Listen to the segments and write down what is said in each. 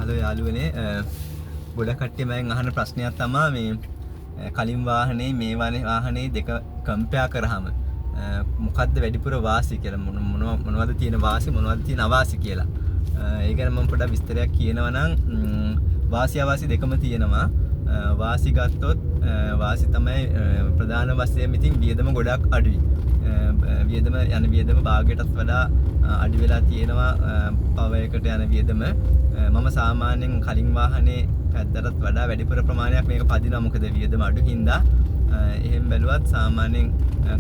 Hello යාළුවනේ ගොඩක් කට්ටිය මගෙන් අහන ප්‍රශ්නයක් තමයි මේ කලින් වාහනේ මේ වාහනේ දෙක කම්පෙයාර් කරාම මොකද්ද වැඩිපුර වාසි කියලා මොනවද තියෙන වාසි මොනවද තියෙන අවාසි කියලා. ඒ ගැන මම පොඩ්ඩක් විස්තරයක් කියනවා නම් වාසි අවාසි දෙකම තියෙනවා. වාසි ගත්තොත් වාසි තමයි ප්‍රධාන වශයෙන් ඉතින් වියදම ගොඩක් අඩුයි. වියදම භාගයටත් වඩා අඩු වෙලා තියෙනවා පවර් එකට යන වියදම. මම සාමාන්‍යයෙන් කලින් වාහනේ පැද්දටත් වඩා වැඩිපුර ප්‍රමාණයක් මේක පදිනවා මොකද වියදම අඩු හින්දා. එහෙම බැලුවත් සාමාන්‍යයෙන්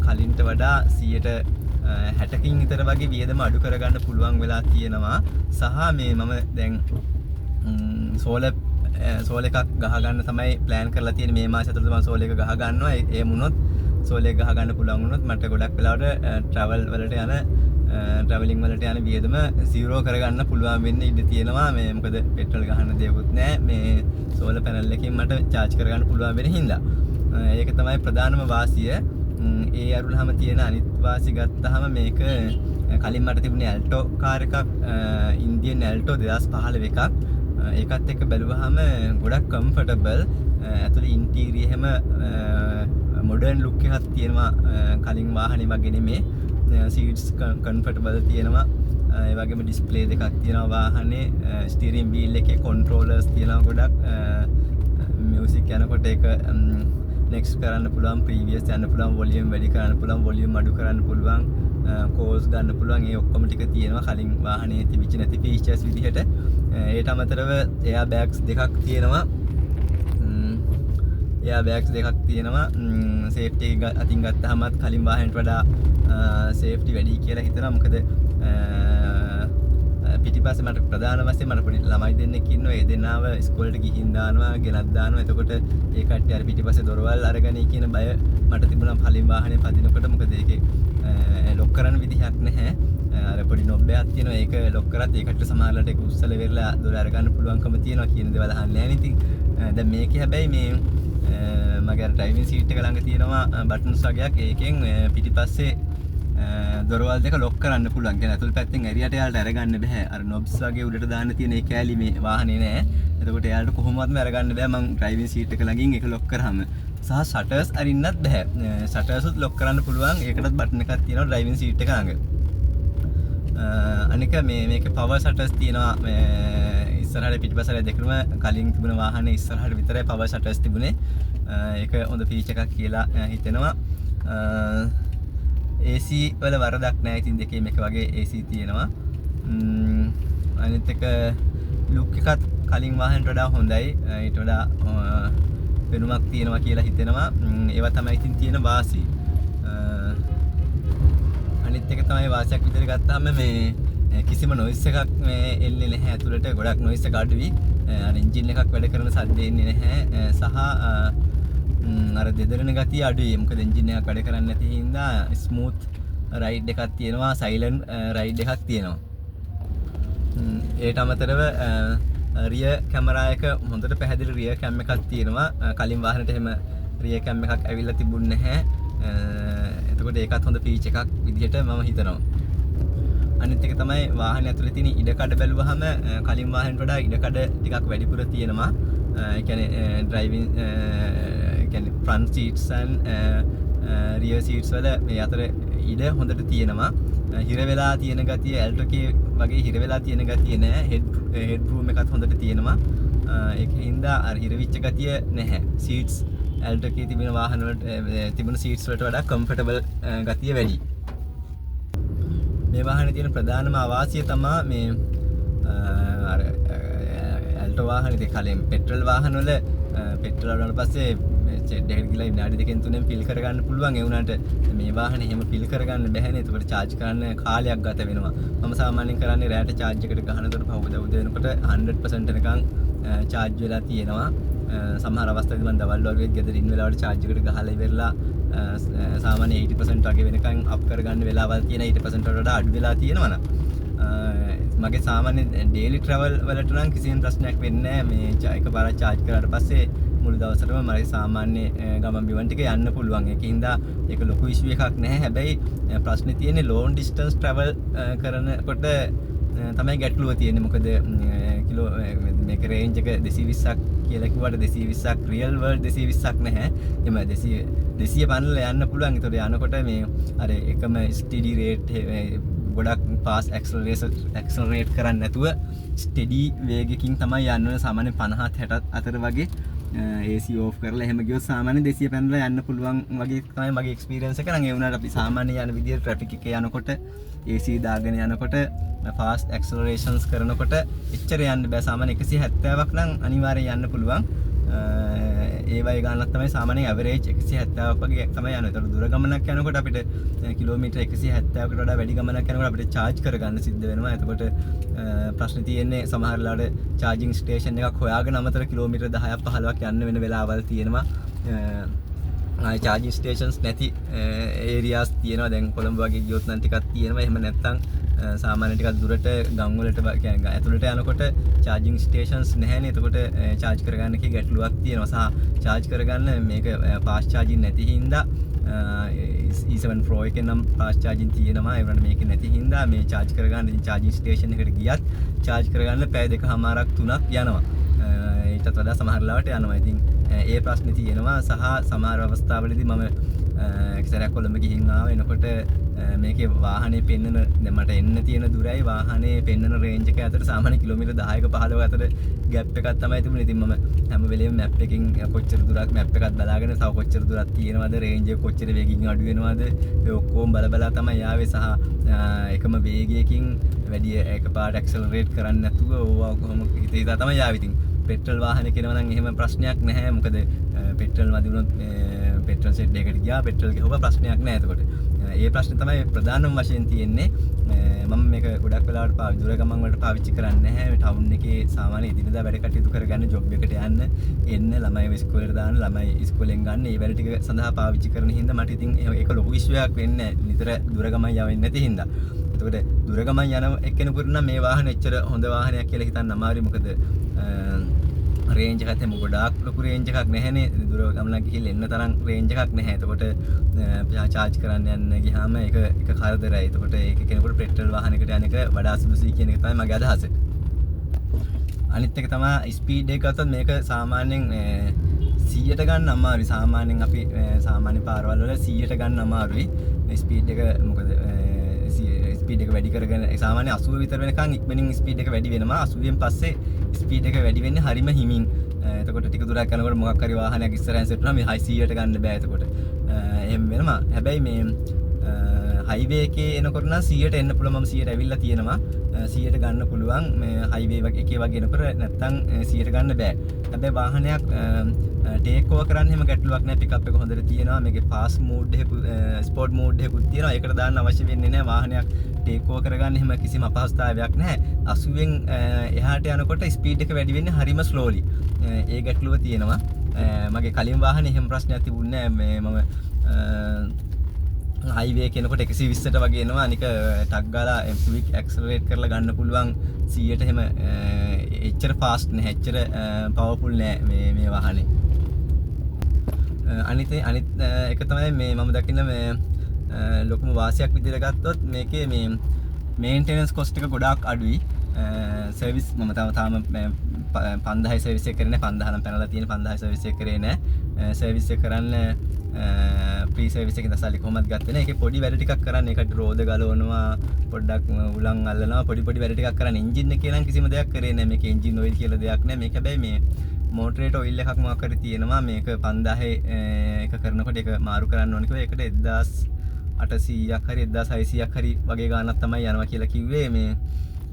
කලින්ට වඩා 60කින් විතර වගේ වියදම අඩු කරගන්න පුළුවන් වෙලා තියෙනවා. සහ මේ මම දැන් සෝල එකක් ගහ ගන්න තමයි ප්ලෑන් කරලා තියෙන්නේ. මේ මාසෙ ඇතුළත මම සෝල එක ගහ ගන්නවා. ඒ වුණොත් සෝල එක ගහ ගන්න පුළුවන් වුණොත් මට ගොඩක් වෙලාවට ට්‍රැවලින් වලට යන වියදම 0 කරගන්න පුළුවන් වෙන්න ඉඩ තියෙනවා. මේ මොකද පෙට්‍රල් ගහන්න දෙයක්වත් නැහැ. මේ සෝල පැනල් එකකින් මට charge කරගන්න පුළුවන් වෙන හින්දා. ඒක තමයි ප්‍රධානම වාසිය. ඒ අරුලහම තියෙන අනිත් වාසි ගත්තාම මේක කලින් මට තිබුණේ ඇල්ටෝ කාර් එකක්, ඉන්දියන් ඇල්ටෝ 2015 එකක්. ඒකත් එක්ක බැලුවාම ගොඩක් කම්ෆර්ටබල්. ඇතුළේ ඉන්ටීරියර් එහෙම මොඩර්න් ලුක් එකක් තියෙනවා කලින් වාහනේ වගේ නෙමේ. සීට්ස් කම්ෆර්ටබල් තියෙනවා. ඒ වගේම ඩිස්ප්ලේ දෙකක් තියෙනවා වාහනේ. ස්ටියරින් වීල් එකේ කන්ට්‍රෝලර්ස් තියෙනවා ගොඩක්. මියුසික් යනකොට ඒක නෙක්ස්ට් කරන්න පුළුවන්, ප්‍රීවියස් යන්න පුළුවන්, වොලියම් වැඩි කරන්න පුළුවන්, වොලියම් අඩු කරන්න පුළුවන්, කෝල්ස් ගන්න පුළුවන්. ඒ ඔක්කොම ටික තියෙනවා කලින් වාහනේ තිබිච්ච නැති ෆීචර්ස් විදිහට. ඒට අමතරව එයා බෑග්ස් දෙකක් තියෙනවා. සේෆ්ටි එක අතින් ගත්තාමත් කලින් වාහනට වඩා සේෆ්ටි වැඩි කියලා හිතනවා. මොකද පිටිපස්සේ මට ප්‍රධාන වශයෙන් මට පොඩි ළමයි දෙන්නෙක් ඉන්නවා. ඒ දෙන්නාව ඉස්කෝලේට ගිහින් දානවා, ගෙනත් දානවා. එතකොට ඒ කට්ටිය අර පිටිපස්සේ දොරවල් අරගනී කියන බය මට තිබුණා කලින් වාහනේ පදිනකොට. මොකද ඒකේ ලොක් කරන්න විදිහක් නැහැ. අර පොඩි නොබ් එකක් තියෙනවා. ඒක ලොක් කරත් ඒකට සමහරවිට ඒක උස්සලා වෙරලා දොර අරගන්න පුළුවන්කම තියෙනවා කියන දේවල් අහන්නේ නැහැ නේ. ඉතින් දැන් මේකේ හැබැයි මේ මගේ ඩ්‍රයිවිං සීට් එක ළඟ තියෙනවා බටන්ස් වගේක්. ඒකෙන් පිටිපස්සේ දොරවල් දෙක ලොක් කරන්න පුළුවන්. කියන්නේ අතුල් පැත්තෙන් එරියට යාලට අරගන්න බෑ. අර නොබ්ස් වගේ උඩට දාන්න තියෙන ඒ කෑලි මේ වාහනේ නෑ. එතකොට යාලට කොහොමවත්ම අරගන්න බෑ මං ඩ්‍රයිවිං සීට් එක ළඟින් ඒක ලොක් කරාම. සහ ෂටර්ස් අරින්නත් බෑ. ෂටර්ස් උත් ලොක් කරන්න පුළුවන්. ඒකටත් බටන් එකක් තියෙනවා ඩ්‍රයිවිං සීට් එක ළඟ. අනික මේකේ පවර් ෂටර්ස් තියෙනවා. ඉස්සරහට පිටිපස්සට දෙකම කලින් තිබුණ වාහනේ ඉස්සරහට විතරයි පවර් ෂටර්ස් තිබුණේ. ඒක හොඳ ෆීචර් එකක් කියලා හිතෙනවා. AC වල වරදක් නැහැ. ඉතින් දෙකේම එක වගේ AC තියෙනවා. අනිත් එක ලුක් එකත් කලින් වාහනට වඩා හොඳයි. ඊට වඩා වෙනුමක් තියෙනවා කියලා හිතෙනවා. ඒවා තමයි ඉතින් තියෙන වාසි. අනිත් එක තමයි වාසියක් විදිහට ගත්තාම මේ කිසිම නොයිස් එකක් මේ එන්නේ නැහැ ඇතුළට. ගොඩක් නොයිස් එක අඩුයි. අර එන්ජින් එකක් වැඩ කරන සද්ද එන්නේ නැහැ. සහ අර දෙදරන ගතිය අඩුයි. මොකද එන්ජින් එකක් වැඩ කරන්නේ නැති හින්දා ස්මූත් රයිඩ් එකක් තියෙනවා, සයිලන්ට් රයිඩ් එකක් තියෙනවා. ඒට අමතරව රිය කැමරා එක හොඳට පැහැදිලි රිය කැම් එකක් තියෙනවා. කලින් වාහනේට එහෙම රිය කැම් එකක් ඇවිල්ලා තිබුණේ නැහැ. එතකොට ඒකත් හොඳ ෆීචර් එකක් විදිහට මම හිතනවා. අනිත් එක තමයි වාහනේ ඇතුලේ තියෙන ඉඩකඩ බැලුවහම කලින් වාහනට වඩා ඉඩකඩ ටිකක් වැඩිපුර තියෙනවා. ඒ කියන්නේ ඩ්‍රයිවිං කියන්නේ front seats and rear seats වල මේ අතර ඉඩ හොඳට තියෙනවා. හිර වෙලා තියෙන ගතිය ඇල්ටෝකේ වගේ හිර වෙලා තියෙන ගතිය නෑ. හෙඩ් රූම් එකත් හොඳට තියෙනවා. ඒකින්ද අර හිර වෙච්ච ගතිය නැහැ. සීට්ස් ඇල්ටෝකේ තිබෙන වාහන වලට තිබුණු සීට්ස් වලට වඩා කම්ෆර්ටබල් ගතිය වැඩි. මේ වාහනේ තියෙන ප්‍රධානම අවාසිය තමයි මේ අර ඇල්ටෝ වාහනේ කලින් පෙට්‍රල් වාහන වල පෙට්‍රල් වලට පස්සේ චෙඩ් එකට ගිහලා විනාඩි 2-3න් ෆිල් කරගන්න පුළුවන්. ඒ වුණාට මේ වාහනේ එහෙම ෆිල් කරගන්න බැහැනේ. ඒකට charge කරන්න කාලයක් ගත වෙනවා. මම සාමාන්‍යයෙන් කරන්නේ රැට charge එකට ගහනකොට පහුවද උදේ වෙනකොට 100% එනකන් charge වෙලා තියෙනවා. සමහර අවස්ථාවකදී මම දවල් වගේ ගෙදර ඉන්න වෙලාවට charge එකට ගහලා ඉවරලා සාමාන්‍ය 80% වගේ වෙනකන් අප් කරගන්න වෙලාවල් තියෙන. 80% වලට වඩා අඩු වෙලා තියෙනවා නම් මගේ සාමාන්‍ය ඩේලි ට්‍රැවල් වලට නම් කිසිම ප්‍රශ්නයක් වෙන්නේ නැහැ. මේ එකපාරක් charge කරාට පස්සේ මුළු දවසටම මගේ සාමාන්‍ය ගමන් බිමන් ටික යන්න පුළුවන්. ඒකින්ද ඒක ලොකු ඉෂුව එකක් නැහැ. හැබැයි ප්‍රශ්නේ තියෙන්නේ ලොන් ඩිස්ටන්ස් ට්‍රැවල් කරනකොට තමයි ගැටලුව තියෙන්නේ. මොකද කිලෝ මේක රේන්ජ් එක 220ක් කියලා කිව්වට 220ක් රියල් වර්ල්ඩ් 220ක් නැහැ. එම 200 පනල යන්න පුළුවන්. ඒතකොට යනකොට මේ අර එකම ස්ටඩි රේට් ගොඩක් පාස් ඇක්සලරේට් කරන්නේ නැතුව ස්ටඩි වේගකින් තමයි යන්න ඕනේ. සාමාන්‍ය 50 60 අතර වගේ AC off කරලා එහෙම ගියොත් සාමාන්‍ය 200 පැනලා යන්න පුළුවන් වගේ තමයි මගේ එක්ස්පීරියන්ස් එක. නම් ඒ වුණාට අපි සාමාන්‍ය යන විදිහට ට්‍රැෆික් එකේ යනකොට AC දාගෙන යනකොට ෆාස්ට් ඇක්සලරේෂන්ස් කරනකොට එච්චර යන්න බෑ. සාමාන්‍ය 170ක් නම් අනිවාර්යෙන් යන්න පුළුවන්. ඒ වගේ ගානක් තමයි සාමාන්‍ය ඇවරේජ් 170ක් වගේ තමයි යනවා. ඒතර දුර ගමනක් යනකොට අපිට කිලෝමීටර් 170කට වඩා වැඩි ගමනක් යනකොට අපිට charge කරගන්න සිද්ධ වෙනවා. එතකොට ප්‍රශ්නේ තියෙන්නේ සමහර වෙලාවට charging station එකක් හොයාගෙන අමතර කිලෝමීටර් 10ක් 15ක් යන්න වෙන වෙලාවල් තියෙනවා. charging stations නැති areas තියෙනවා. දැන් කොළඹ වගේ ගියොත් නම් ටිකක් තියෙනවා. එහෙම නැත්නම් සාමාන්‍ය ටිකක් දුරට ගම් වලට කියන්නේ ඇතුළට යනකොට charging stations නැහැනේ. එතකොට charge කරගන්න කී ගැටලුවක් තියෙනවා. සහ charge කරගන්න මේක fast charging නැති හින්දා E7 Pro එකේ නම් fast charging තියෙනවා. ඒ වුණාට මේක නැති හින්දා මේ charge කරගන්න ඉතින් charging station එකට ගියත් charge කරගන්න පැය දෙකමාරක් 3ක් යනවා. ඊටත් වඩා සමහර ලාවට යනවා. ඉතින් ඒ ප්‍රශ්නේ තියෙනවා. සහ සමහර අවස්ථාවලදී මම එක්සරයක් කොළඹ ගිහින් ආව. එනකොට මේකේ වාහනේ පෙන්නන මට එන්න තියෙන දුරයි වාහනේ පෙන්නන රේන්ජ් එක අතර සාමාන්‍ය කිලෝමීටර් 10ක 15ක අතර ગેප් එකක් තමයි තිබුණේ. ඉතින් මම හැම වෙලේම මැප් එකකින් කොච්චර දුරක් මැප් එකත් බලාගෙන තව කොච්චර දුරක් තියෙනවද, රේන්ජ් එක කොච්චර වේගකින් අඩු වෙනවද, ඒ ඔක්කොම බලා තමයි ආවේ. සහ එකම වේගයකින් වැඩි එකපාරට ඇක්සලරේට් කරන්නේ නැතුව ඕවා කොහොම හිතා තමයි ආවේ. ඉතින් පෙට්‍රල් වාහනේ කෙනවා නම් එහෙම ප්‍රශ්නයක් නැහැ. මොකද පෙට්‍රල් මදි වුණොත් පෙට්‍රල් සෙට් එකකට ගියා පෙට්‍රල් ගහුවා ප්‍රශ්නයක් නැහැ. එතකොට ඒ ප්‍රශ්නේ තමයි ප්‍රධානම වශයෙන් තියෙන්නේ. මම මේක ගොඩක් වෙලාවට දුර ගමන් වලට පාවිච්චි කරන්නේ නැහැ. මේ ටවුන් එකේ සාමාන්‍ය එදිනදා වැඩ කටයුතු කරගන්න, ජොබ් එකට යන්න, එන්න, ළමයිව ඉස්කෝලේට දාන්න, ළමයි ඉස්කෝලෙන් ගන්න, ඒ වැඩ ටික සඳහා පාවිච්චි කරන හින්දා මට ඉතින් ඒක ලොකු විශ්වයක් වෙන්නේ නැහැ. නිතර දුර ගමන් යවෙන්නේ නැති හින්දා. එතකොට දුර ගමන් යන එක්කෙනෙකුට නම් මේ වාහනේ එච්චර හොඳ වාහනයක් කියලා හිතන්න අමාරුයි. මොකද රේන්ජ් එකත් හැම ගොඩාක් ලොකු රේන්ජ් එකක් නැහැනේ. දුර ගමනක් ගිහින් එන්න තරම් රේන්ජ් එකක් නැහැ. එතකොට charge කරන්න යන්න ගියාම ඒක කරදරයි. එතකොට ඒක කෙනෙකුට පෙට්‍රල් වාහනයකට යන එක වඩා සුදුසුයි කියන එක තමයි මගේ අදහස. අනිත් එක තමයි ස්පීඩ් එක ගත්තොත් මේක සාමාන්‍යයෙන් 100ට ගන්න අමාරුයි. සාමාන්‍යයෙන් අපි සාමාන්‍ය පාරවල් වල 100ට ගන්න අමාරුයි. ස්පීඩ් එක මොකද ස්පීඩ් එක වැඩි කරගෙන සාමාන්‍ය 80 විතර වෙනකන් ඉක්මනින් ස්පීඩ් එක වැඩි වෙනවා. 80න් පස්සේ ස්පීඩ් එක වැඩි වෙන්නේ හරිම හිමින්. එතකොට ටික දුරක් යනකොට මොකක් හරි වාහනයක් ඉස්සරහින් සෙට් වුණාම මේ හයි 100ට ගන්න බෑ. එතකොට එහෙම වෙනවා. හැබැයි මේ හයිවේ එකේ එනකොට නම් 100ට එන්න පුළුවන්. මම 100ට ඇවිල්ලා තියෙනවා. 100ට ගන්න පුළුවන් මේ හයිවේ එකේ වගේ එනකොට නැත්තම් 100ට ගන්න බෑ. හැබැයි වාහනයක් ටේක් ඕවර් කරන්න එහෙම ගැටලුවක් නැහැ. පිකප් එක හොඳට තියෙනවා. මේකේ ෆාස්ට් මෝඩ් එකක් ස්පෝර්ට් මෝඩ් එකකුත් තියෙනවා. ඒකට දාන්න අවශ්‍ය වෙන්නේ නැහැ. වාහනයක් ටේක් ඕවර් කරගන්න එහෙම කිසිම අපහසුතාවයක් නැහැ. 80න් එහාට යනකොට ස්පීඩ් එක වැඩි වෙන්නේ හරිම ස්ලෝලි. ඒ ගැටලුව තියෙනවා. මගේ කලින් වාහනේ එහෙම ප්‍රශ්නයක් තිබුණේ නැහැ. මම හයිවේ කෙනකොට 120ට වගේ එනවා. අනික ටක් ගාලා ක්වික් ඇක්සලරේට් කරලා ගන්න පුළුවන් 100ට එහෙම එච්චර ෆාස්ට් නැහැ. එච්චර පවර්ෆුල් නැහැ මේ වාහනේ. අනිත් එක තමයි මේ මම දකින්න මේ ලොකුම වාසියක් විදිහට ගත්තොත් මේකේ මේ මේන්ටෙනන්ස් කොස්ට් එක ගොඩාක් අඩුයි. සර්විස් මම තාම 5000 සර්විස් එක කරේ නැහැ. 5000 නම් පැනලා තියෙන 5000 සර්විස් එක කරේ නැහැ. සර්විස් එක කරන්න ප්‍රී සර්විස් එකෙන් දැසාලි කොහොමද ගත්තේ නැහැ. ඒකේ පොඩි වැඩ ටිකක් කරන්න. ඒකට රෝද ගලවනවා, පොඩ්ඩක් උලන් අල්ලනවා, පොඩි වැඩ ටිකක් කරන්න. එන්ජින් එකේ නම් කිසිම දෙයක් කරේ නැහැ. මේක එන්ජින් ඔයිල් කියලා දෙයක් නැහැ. මේක හැබැයි මේ මෝටරේට ඔයිල් එකක් මොකක් හරි තියෙනවා. මේක 5000 එක කරනකොට ඒක මාරු කරන්න ඕනේ කිව්වා. ඒකට 1800ක් හරි 1600ක් හරි වගේ ගාණක් තමයි යනවා කියලා කිව්වේ. මේ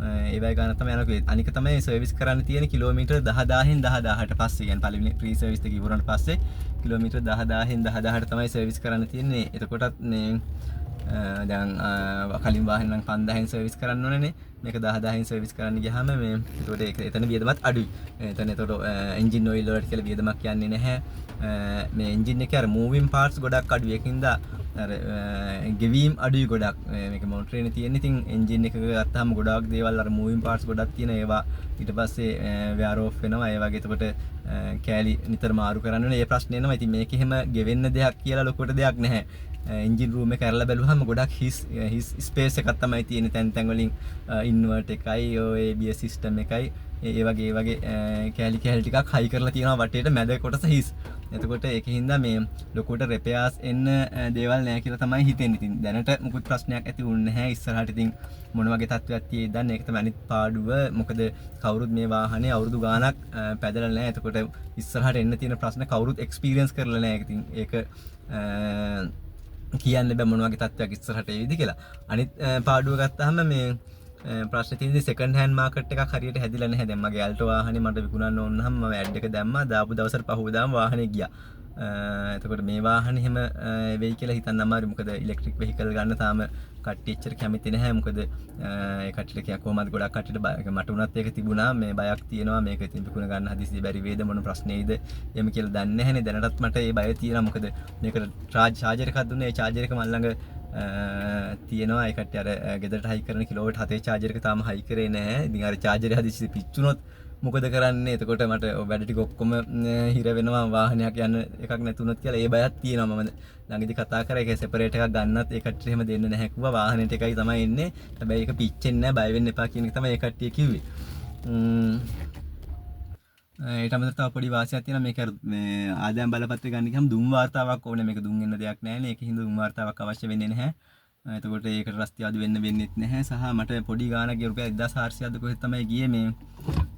ඒ වගේ ගාණක් තමයි යනවා කිව්වේ. අනික තමයි සර්විස් කරන්න තියෙන කිලෝමීටර් 10000න් 10000ට පස්සේ. කියන්නේ පළවෙනි ප්‍රී සර්විස් එක ඉවරනට පස්සේ කිලෝමීටර් 10000න් 10000ට තමයි සර්විස් කරන්න තියෙන්නේ. එතකොටත් මේ දැන් කලින් වාහනේ නම් 5000න් සර්විස් කරන්න ඕනේනේ. මේක 10000න් සර්විස් කරන්න ගියාම මේ ඒතකොට ඒක එතන වියදමත් අඩුයි. එතන ඒතකොට එන්ජින් ඔයිල් වලට කියලා වියදමක් යන්නේ නැහැ. මේ එන්ජින් එකේ අර මූවින් පාර්ට්ස් ගොඩක් අඩුයි. ඒකින්ද අර ගෙවීම් අඩුයි ගොඩක්. මේක මොනටරේනේ තියෙන්නේ. ඉතින් එන්ජින් එකක ගත්තාම ගොඩාක් දේවල් අර මූවින් පාර්ට්ස් ගොඩක් තියෙන ඒවා ඊට පස්සේ වෙයාර් ඔෆ් වෙනවා. ඒ වගේ එතකොට කෑලි නිතර මාරු කරන්න ඕනේ. ඒ ප්‍රශ්නේ එනවා. ඉතින් මේක එහෙම ගෙවෙන්න දෙයක් කියලා ලොකුට දෙයක් නැහැ. එන්ජින් රූම් එක කරලා බැලුවම ගොඩක් හිස් ස්පේස් එකක් තමයි තියෙන තැන් තැන් වලින් ඉන්වර්ටර් එකයි ඔය ABS සිස්ටම් එකයි ඒ වගේ කෑලි ටිකක් හයි කරලා තියෙනවා වටේට මැද කොටස හිස්. එතකොට ඒකින්ද මේ ලොකුවට රිපෙයාර්ස් එන්න දේවල් නැහැ කියලා තමයි හිතෙන්නේ. ඉතින් දැනට මුකුත් ප්‍රශ්නයක් ඇති වුන්නේ නැහැ. ඉස්සරහට ඉතින් මොන වගේ තත්ත්වයක් තියෙයිද දන්නේ. ඒක තමයි අනිත් පාඩුව. මොකද කවුරුත් මේ වාහනේ අවුරුදු ගාණක් පැදලා නැහැ. එතකොට ඉස්සරහට එන්න තියෙන ප්‍රශ්න කවුරුත් එක්ස්පීරියන්ස් කරලා නැහැ. ඉතින් ඒක කියන්න බෑ මොන වගේ තත්ත්වයක් ඉස්සරහට එයිද කියලා. අනිත් පාඩුව ගත්තාම මේ ප්‍රශ්නේ තියෙන්නේ සෙකන්ඩ් හෑන්ඩ් මාකට් එකක් හරියට හැදිලා නැහැ. දැන් මගේ ඇල්ටෝ වාහනේ මට විකුණන්න ඕන නම් මම ඇඩ් එක දැම්මා. දාපු දවසට පහුවදාම වාහනේ ගියා. එතකොට මේ වාහනේ එහෙම වෙයි කියලා හිතන්න අමාරුයි. මොකද ඉලෙක්ට්‍රික් වෙහිකල් ගන්න තාම කට්ටිය එච්චර කැමති නැහැ. මොකද ඒ කට්ටියට කිය කොහොමද ගොඩක් කට්ටියට මට උනත් ඒක තිබුණා. මේ බයක් තියෙනවා. මේක ඉතින් විකුණ ගන්න හදිස්සිය බැරි වේද මොන ප්‍රශ්නේයිද එහෙම කියලා දන්නේ නැහැනේ. දැනටත් මට ඒ බය තියෙනවා. මොකද මේකට චාර්ජර් එකක් දුන්නා. ඒ චාර්ජර් එක මන් ළඟ තියෙනවා. ඒ කට්ටිය අර ගෙදරට හයි කරන කිලෝවොට් 7 චාර්ජර් එක තාම හයි කරේ නැහැ. ඉතින් අර චාර්ජර් හදිස්සිය පිච්චුනොත් මොකද කරන්නේ? එතකොට මට වැඩ ටික ඔක්කොම හිර වෙනවා වාහනයක් යන්න එකක් නැතුනොත් කියලා ඒ බයක් තියෙනවා. මම ළඟදී කතා කරා ඒක සෙපරේට් එකක් ගන්නත් ඒ කට්ටිය එහෙම දෙන්න නැහැ කිව්වා. වාහනේට එකයි තමයි එන්නේ. හැබැයි ඒක පිච්චෙන්නේ නැහැ. බය වෙන්න එපා කියන එක තමයි ඒ කට්ටිය කිව්වේ. ඊට අමතරව තව පොඩි වාසියක් තියෙනවා. මේක මේ ආදායම් බලපත්‍රය ගන්න ගියාම දුම් වාර්තාවක් ඕනේ. මේක දුම් වෙන දෙයක් නැහැ නේ. ඒකින් දුම් වාර්තාවක් අවශ්‍ය වෙන්නේ නැහැ. එතකොට ඒකට රස්තියාදු වෙන්නෙත් නැහැ. සහ මට පොඩි ගාණක් ගිය රුපියල් 1400ක්ද කොහෙද තමයි ගියේ මේ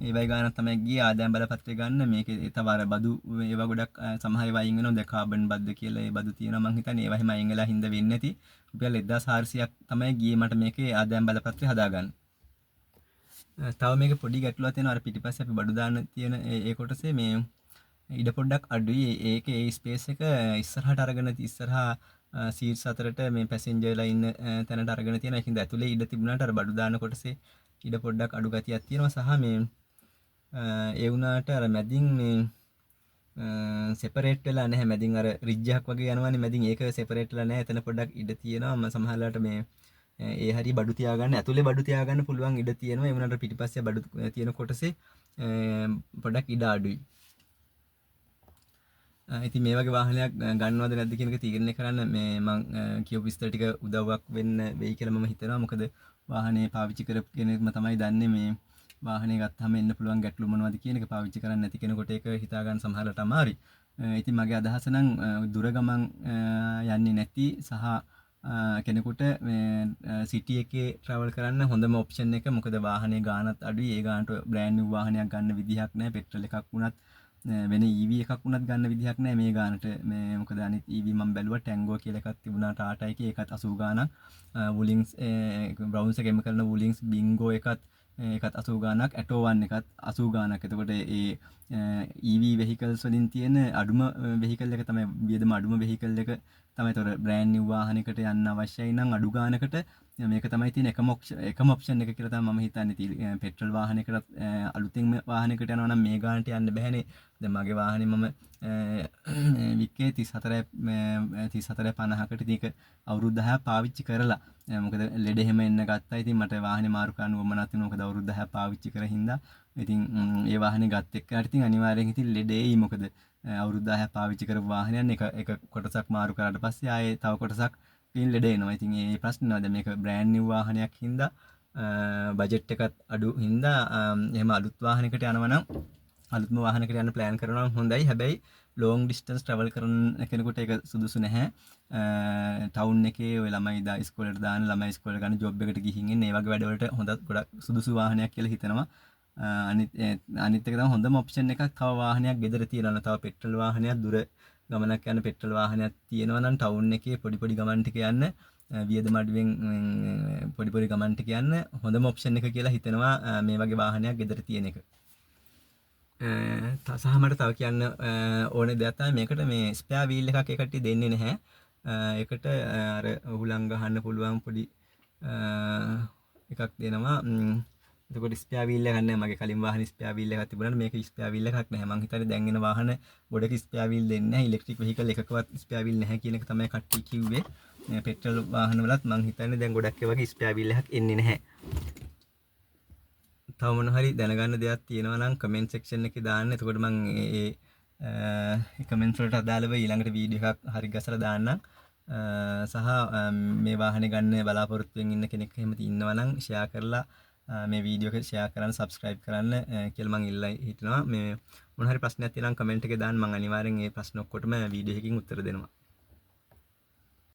ඒ වගේ ගාණක් තමයි ගියේ ආදායම් බලපත්‍රය ගන්න. මේකේ තව අර බදු ඒවා ගොඩක් සමහර ඒවා අයින් වෙනවා. දැන් කාබන් බද්ද කියලා ඒ බදු තියෙනවා මං හිතන්නේ ඒවා එහෙම අයින් වෙලා හින්දා වෙන්නේ නැති. රුපියල් 1400ක් තමයි ගියේ මට මේකේ ආදායම් බලපත්‍රය හදාගන්න. තව මේක පොඩි ගැටලුවක් තියෙනවා. අර පිටිපස්සේ අපි බඩු දාන්න තියෙන ඒ කොටසේ මේ ඉඩ පොඩ්ඩක් අඩුයි. ඒකේ ඒ ස්පේස් එක ඉස්සරහට අරගෙන ඉස්සරහා සීට්ස් අතරට මේ පැසෙන්ජර්ලා ඉන්න තැනට අරගෙන තියෙනවා. ඒකින්ද ඇතුලේ ඉඩ තිබුණාට අර බඩු දාන කොටසේ ඉඩ පොඩ්ඩක් අඩු ගතියක් තියෙනවා. සහ මේ ඒ වුණාට අර මැදින් මේ සෙපරේට් වෙලා නැහැ. මැදින් අර රිජ් එකක් වගේ යනවානේ මැදින් ඒක සෙපරේට් වෙලා නැහැ. එතන පොඩ්ඩක් ඉඩ තියෙනවා. මම සමහරලාට මේ ඒ හරිය බඩු තියාගන්න ඇතුලේ බඩු තියාගන්න පුළුවන් ඉඩ තියෙනවා. ඒ වුණාට පිටිපස්සේ බඩු තියෙන කොටසේ පොඩ්ඩක් ඉඩ අඩුයි. ඉතින් මේ වගේ වාහනයක් ගන්නවද නැද්ද කියන එක තීරණය කරන්න මේ මම කියපු විස්තර ටික උදව්වක් වෙන්න වෙයි කියලා මම හිතනවා. මොකද වාහනේ පාවිච්චි කරපු කෙනෙක්ම තමයි දන්නේ මේ වාහනේ ගත්තාම එන්න පුළුවන් ගැටලු මොනවද කියන එක. පාවිච්චි කරන්නේ නැති කෙනෙකුට ඒක හිතා ගන්න සමහරවිට අමාරුයි. ඉතින් මගේ අදහස නම් දුර ගමන් යන්නේ නැති සහ කෙනෙකුට සිටි එකේ ට්‍රැවල් කරන්න හොඳම ඔප්ෂන් එක. මොකද වාහනේ ගාණත් අඩුයි. ඒ ගාණට බ්‍රෑන්ඩ් නිව් වාහනයක් ගන්න විදිහක් නැහැ. පෙට්‍රල් එකක් වුණත් වෙන EV එකක් වුණත් ගන්න විදිහක් නැහැ මේ ගානට. මේ මොකද අනිත් EV මම බැලුවා ටැංගෝ කියලා එකක් තිබුණා ටාටා එකේ. ඒකත් 80 ගානක්. වුලින්ස් බ්‍රවුන්ස් එකෙම කරන වුලින්ස් බින්ගෝ එකත් ඒකත් 80 ගානක්. ඇටෝ 1 එකත් 80 ගානක්. එතකොට ඒ EV vehicles වලින් තියෙන අඩුම vehicle එක තමයි වියදම අඩුම vehicle එක තමයි. ඒතොර බ්‍රෑන්ඩ් නිව් වාහනයකට යන්න අවශ්‍යයි නම් අඩු ගානකට මේක තමයි තියෙන එකම ඔප්ෂන් එක කියලා තමයි මම හිතන්නේ. පෙට්‍රල් වාහනයකට අලුතින් වාහනයකට යනවා නම් මේ ගානට යන්න බෑනේ. දැන් මගේ වාහනේ මම වික්කේ 3450කට ඉතින් ඒක අවුරුදු 10ක් පාවිච්චි කරලා. මොකද ලෙඩ එහෙම එන්න ගත්තා. ඉතින් මට වාහනේ මාරු කරන්න උවමනක් තියෙනවා. මොකද අවුරුදු 10ක් පාවිච්චි කර හින්දා. ඉතින් ඒ වාහනේ ගත්ත එක්කනට ඉතින් අනිවාර්යෙන් ඉතින් ලෙඩ එයි. මොකද අවුරුදු 10ක් පාවිච්චි කරපු වාහනයන් එක කොටසක් මාරු කරාට පස්සේ ආයේ තව කොටසක් පින් ලෙඩ එනවා. ඉතින් ඒ ප්‍රශ්න නේද මේක බ්‍රෑන්ඩ් නිව් වාහනයක් හින්දා බජට් එකත් අඩු හින්දා එහෙම අලුත් වාහනයකට යනවා නම් අලුත්ම වාහනයකට යන්න ප්ලෑන් කරනවා නම් හොඳයි. හැබැයි ලොන්ග් ඩිස්ටන්ස් ට්‍රැවල් කරන කෙනෙකුට ඒක සුදුසු නැහැ. ටවුන් එකේ ඔය ළමයි ඉස්කෝලේට දාන ළමයි ඉස්කෝලේ ගන්න ජොබ් එකට ගිහින් ඉන්න ඒ වගේ වැඩවලට හොඳ ගොඩක් සුදුසු වාහනයක් කියලා හිතනවා. අනිත් එක තමයි හොඳම ඔප්ෂන් එකක් තව වාහනයක් ගෙදර තියනවා. තව පෙට්‍රල් වාහනයක් දුර ගමනක් යන පෙට්‍රල් වාහනයක් තියෙනවා නම් ටවුන් එකේ පොඩි ගමන් ටික යන්න වියදම අඩුවෙන් පොඩි ගමන් ටික යන්න හොඳම ඔප්ෂන් එක කියලා හිතනවා මේ වගේ වාහනයක් ගෙදර තියෙන එක. සහ මට තව කියන්න ඕනේ දෙයක් තමයි මේකට මේ ස්පෙයා වීල් එකක් ඒකට දෙන්නේ නැහැ. ඒකට අර උහුලං ගහන්න පුළුවන් පොඩි එකක් දෙනවා. එතකොට ස්පෙයා වීල් එකක් නැහැ. මගේ කලින් වාහනේ ස්පෙයා වීල් එකක් තිබුණාට මේක ස්පෙයා වීල් එකක් නැහැ. මං හිතන්නේ දැන් එන වාහන ගොඩක ස්පෙයා වීල් දෙන්නේ නැහැ. ඉලෙක්ට්‍රික් වෙහිකල් එකකවත් ස්පෙයා වීල් නැහැ කියන එක තමයි කට්ටිය කිව්වේ. පෙට්‍රල් වාහන වලත් මං හිතන්නේ දැන් ගොඩක් ඒ වගේ ස්පෙයා වීල් එකක් එන්නේ නැහැ. තව මොන හරි දැනගන්න දෙයක් තියෙනවා නම් කමෙන්ට් සෙක්ෂන් එකේ දාන්න. එතකොට මම ඒ කමෙන්ට් වලට අදාළව ඊළඟට වීඩියෝ එකක් හරි ගසලා දාන්නම්. සහ මේ වාහනේ ගන්න බලාපොරොත්තුවෙන් ඉන්න කෙනෙක් එහෙම ඉන්නවා නම් ෂෙයා කරලා මේ වීඩියෝ එක ෂෙයා කරන්න සබස්ක්‍රයිබ් කරන්න කියලා මම ඉල්ලා හිටිනවා. මේ මොන හරි ප්‍රශ්නයක් තියෙනවා නම් කමෙන්ට් එකේ දාන්න මම අනිවාර්යෙන් ඒ ප්‍රශ්න ඔක්කොටම වීඩියෝ එකකින් උත්තර දෙනවා.